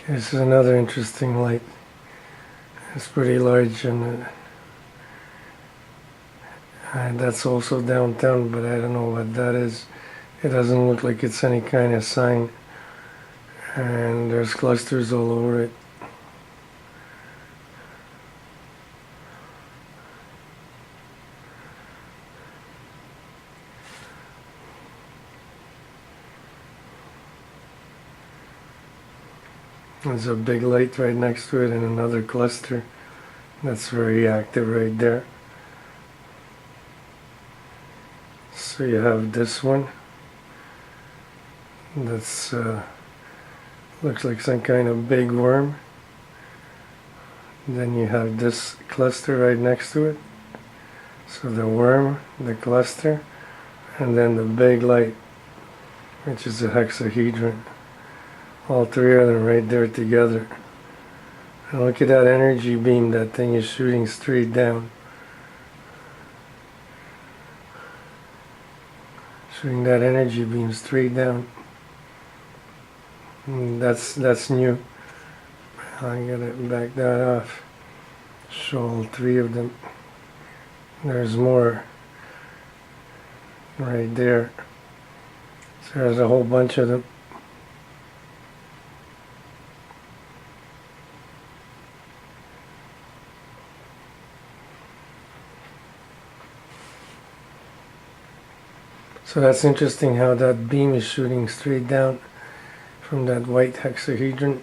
This is another interesting light. It's pretty large, and that's also downtown, but I don't know what that is. It doesn't look like it's any kind of sign, and there's clusters all over it. There's a big light right next to it and another cluster that's very active right there. So you have this one that's looks like some kind of big worm. Then you have this cluster right next to it. So the worm, the cluster, and then the big light, which is a hexahedron. All three of them right there together. And look at that energy beam that thing is shooting straight down. Shooting that energy beam straight down. And that's new. I gotta back that off. Show all three of them. There's more right there. So there's a whole bunch of them. So that's interesting how that beam is shooting straight down from that white hexahedron.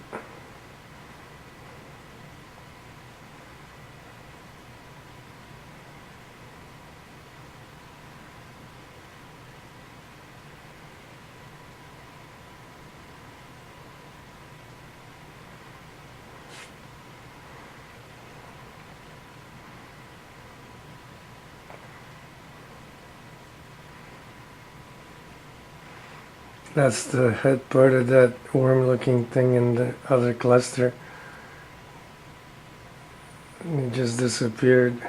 That's the head part of that worm-looking thing in the other cluster. It just disappeared.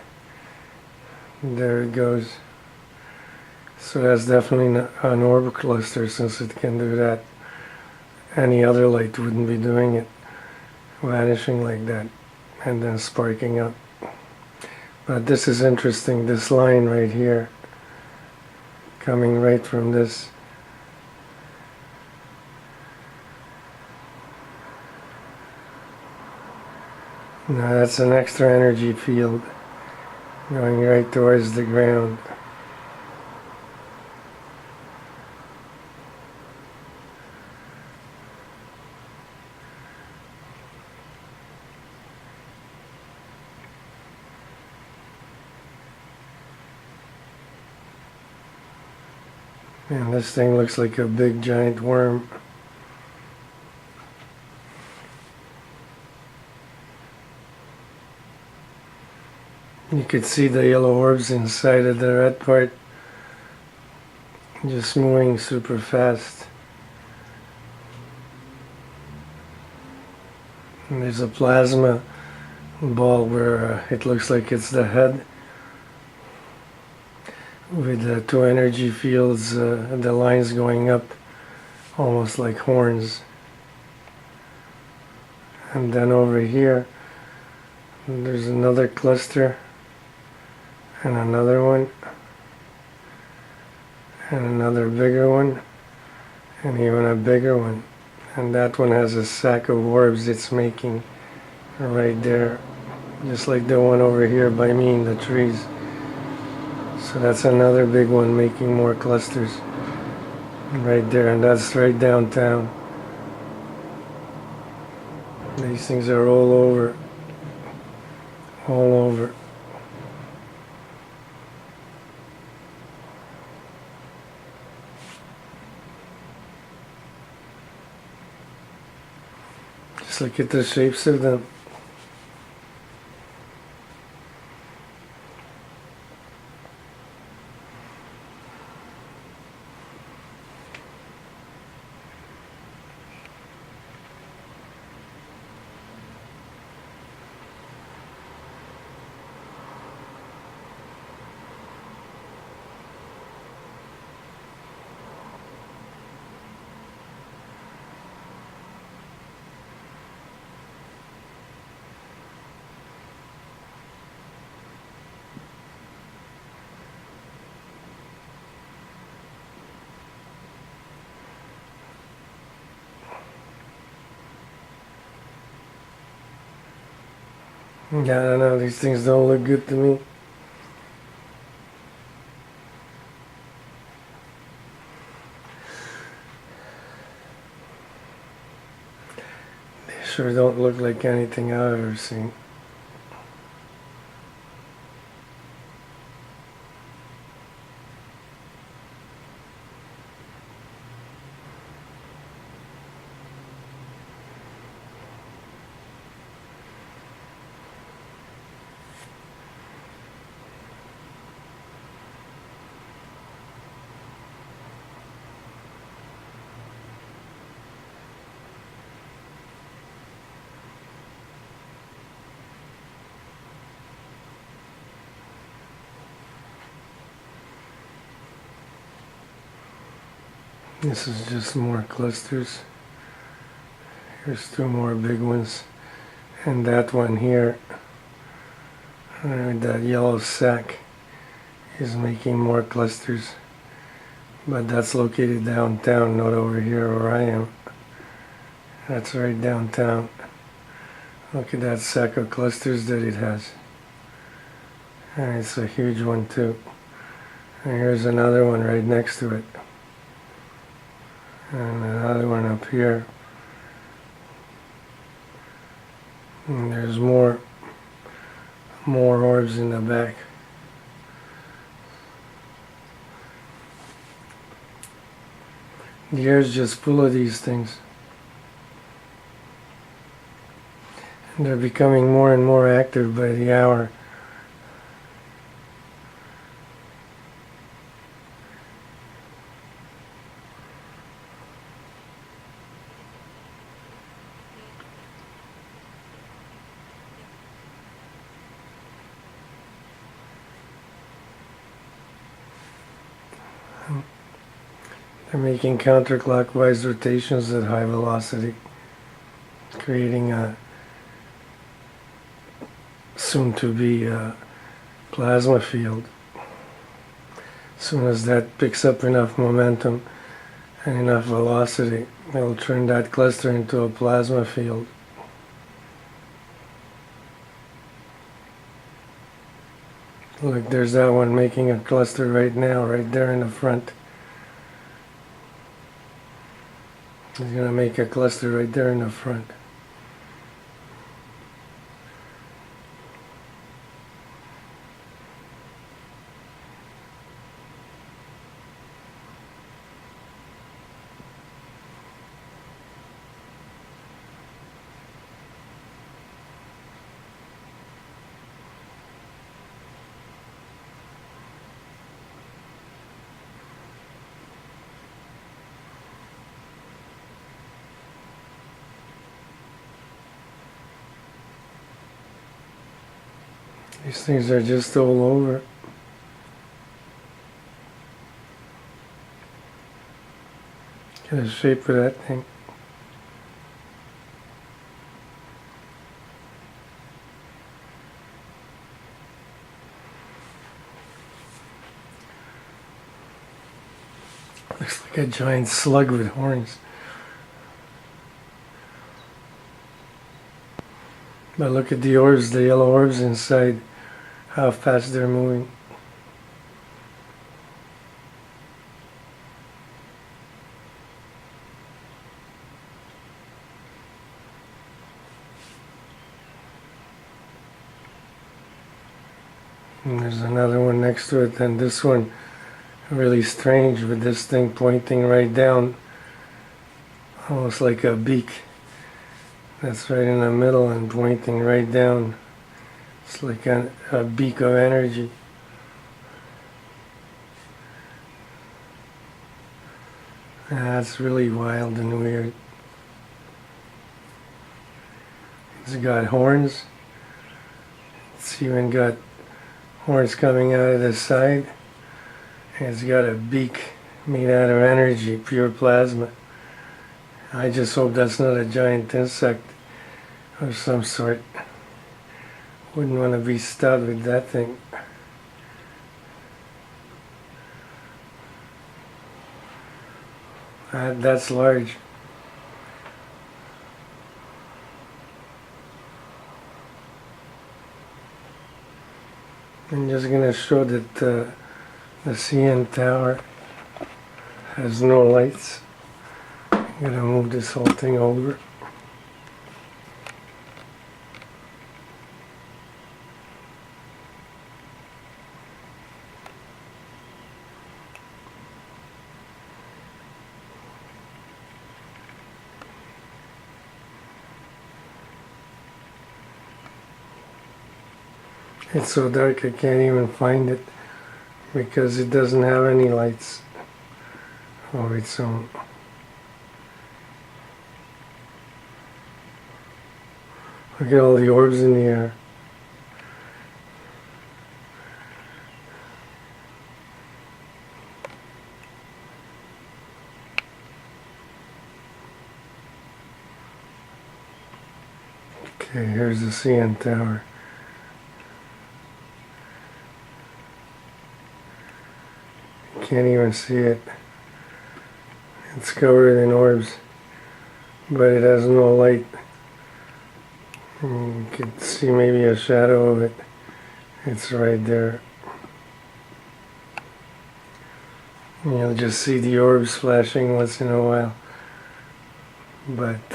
There it goes. So that's definitely not an orb cluster, since it can do that. Any other light wouldn't be doing it, vanishing like that and then sparking up. But this is interesting, this line right here, coming right from this. Now that's an extra energy field going right towards the ground. And this thing looks like a big giant worm. You could see the yellow orbs inside of the red part, just moving super fast. And there's a plasma ball where it looks like it's the head, with the two energy fields, the lines going up almost like horns. And then over here there's another cluster, and another one, and another bigger one, and even a bigger one. And that one has a sack of orbs it's making right there, just like the one over here by me in the trees. So that's another big one making more clusters right there, and that's right downtown. These things are all over, all over. Just look at the shapes of them. Yeah, I don't know, these things don't look good to me. They sure don't look like anything I've ever seen. This is just more clusters. Here's two more big ones. And that one here, that yellow sac, is making more clusters. But that's located downtown, not over here where I am. That's right downtown. Look at that sack of clusters that it has. And it's a huge one too. And here's another one right next to it. And another one up here. And there's more orbs in the back. The air's just full of these things. And they're becoming more and more active by the hour. They're making counterclockwise rotations at high velocity, creating a soon-to-be plasma field. As soon as that picks up enough momentum and enough velocity, it'll turn that cluster into a plasma field. Look, there's that one making a cluster right now, right there in the front. He's going to make a cluster right there in the front. These things are just all over. Get the shape of that thing. Looks like a giant slug with horns. But look at the orbs, the yellow orbs inside, how fast they're moving. And there's another one next to it, and this one really strange with this thing pointing right down, almost like a beak. That's right in the middle and pointing right down. It's like a beak of energy. That's really wild and weird. It's got horns. It's even got horns coming out of the side. And it's got a beak made out of energy, pure plasma. I just hope that's not a giant insect of some sort. Wouldn't want to be stuck with that thing. That's large. I'm just going to show that the CN tower has no lights. I'm going to move this whole thing over. It's so dark I can't even find it because it doesn't have any lights of its own. Look at all the orbs in the air. Okay, here's the CN tower. Can't even see it. It's covered in orbs, but it has no light. You can see maybe a shadow of it. It's right there. You'll just see the orbs flashing once in a while, but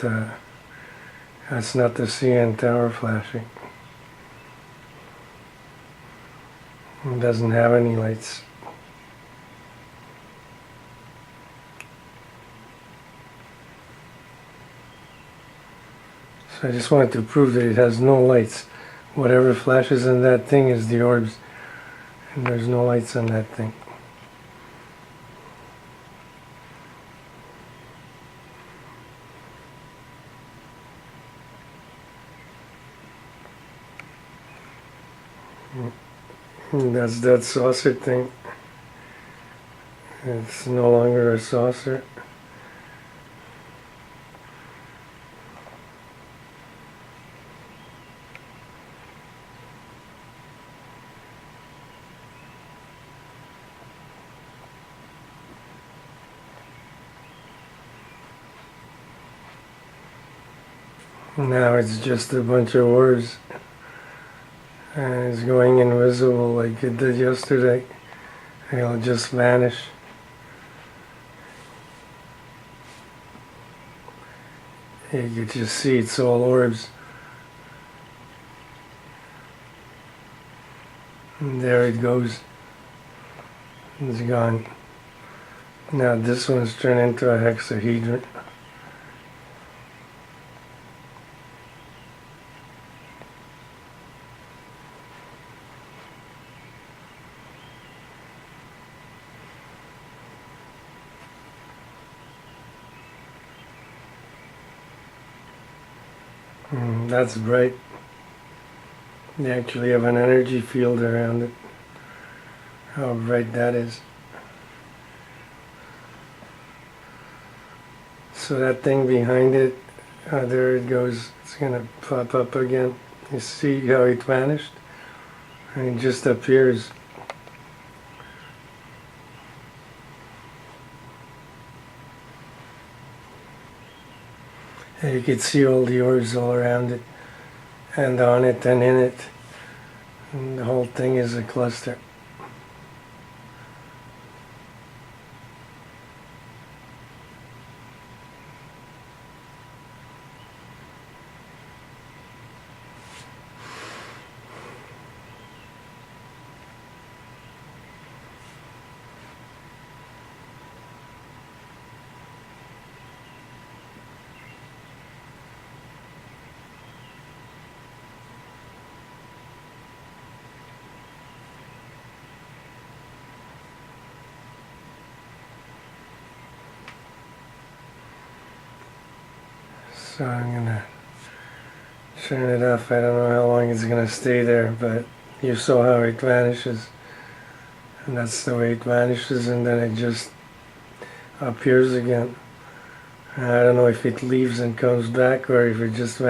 that's not the CN tower flashing. It doesn't have any lights. So I just wanted to prove that it has no lights. Whatever flashes in that thing is the orbs, and there's no lights on that thing. That's that saucer thing. It's no longer a saucer. Now it's just a bunch of orbs, and it's going invisible like it did yesterday. It'll just vanish. You can just see it's all orbs. And there it goes. It's gone. Now this one's turned into a hexahedron. That's bright. They actually have an energy field around it. How bright that is. So that thing behind it, there it goes. It's going to pop up again. You see how it vanished? And it just appears. And you can see all the orbs all around it, and on it and in it. And the whole thing is a cluster. So I'm gonna turn it off. I don't know how long it's gonna stay there, but you saw how it vanishes. And that's the way it vanishes, and then it just appears again. I don't know if it leaves and comes back or if it just vanishes.